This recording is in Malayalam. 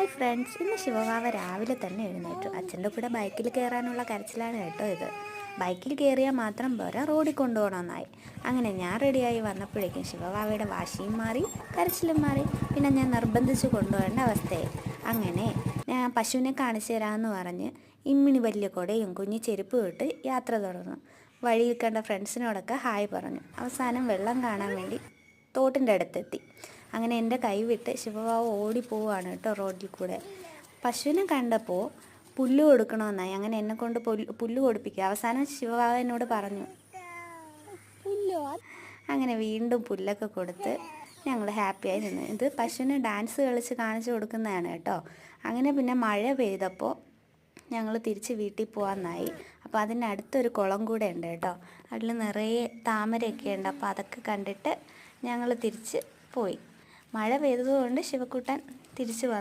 ഹായ് ഫ്രണ്ട്സ്, ഇന്ന് ശിവവാവ രാവിലെ തന്നെ എഴുന്നേറ്റു. അച്ഛൻ്റെ കൂടെ ബൈക്കിൽ കയറാനുള്ള കരച്ചിലാണ് കേട്ടോ ഇത്. ബൈക്കിൽ കയറിയാൽ മാത്രം പോരാ, റോഡിൽ കൊണ്ടുപോകണമെന്നായി. അങ്ങനെ ഞാൻ റെഡിയായി വന്നപ്പോഴേക്കും ശിവവാവയുടെ വാശിയും മാറി, കരച്ചിലും മാറി. പിന്നെ ഞാൻ നിർബന്ധിച്ച് കൊണ്ടുപോകേണ്ട അവസ്ഥയായി. അങ്ങനെ ഞാൻ പശുവിനെ കാണിച്ചു തരാമെന്ന് പറഞ്ഞ് ഇമ്മിണി വലിയ കൊടയും കുഞ്ഞി ചെരുപ്പ് ഇട്ട് യാത്ര തുടർന്നു. വഴിയിൽ കണ്ട ഫ്രണ്ട്സിനോടൊക്കെ ഹായ് പറഞ്ഞു. അവസാനം വെള്ളം കാണാൻ വേണ്ടി തോട്ടിൻ്റെ അടുത്തെത്തി. അങ്ങനെ എൻ്റെ കൈ വിട്ട് ശിവവാവ് ഓടിപ്പോവാണ് കേട്ടോ റോഡിൽ കൂടെ. പശുവിനെ കണ്ടപ്പോൾ പുല്ല് കൊടുക്കണമെന്നായി. അങ്ങനെ എന്നെ കൊണ്ട് പുല്ല് കൊടുപ്പിക്കുക. അവസാനം ശിവവാവ് എന്നോട് പറഞ്ഞു. അങ്ങനെ വീണ്ടും പുല്ലൊക്കെ കൊടുത്ത് ഞങ്ങൾ ഹാപ്പിയായി നിന്നു. ഇത് പശുവിന് ഡാൻസ് കളിച്ച് കാണിച്ചു കൊടുക്കുന്നതാണ് കേട്ടോ. അങ്ങനെ പിന്നെ മഴ പെയ്തപ്പോൾ ഞങ്ങൾ തിരിച്ച് വീട്ടിൽ പോകാമെന്നായി. അപ്പോൾ അതിൻ്റെ അടുത്തൊരു കുളം കൂടെ ഉണ്ട് കേട്ടോ. അതിൽ നിറയെ താമരയൊക്കെ ഉണ്ട്. അപ്പോൾ അതൊക്കെ കണ്ടിട്ട് ഞങ്ങൾ തിരിച്ച് പോയി. മഴ പെയ്തതുകൊണ്ട് ശിവക്കുട്ടൻ തിരിച്ചു വന്നു.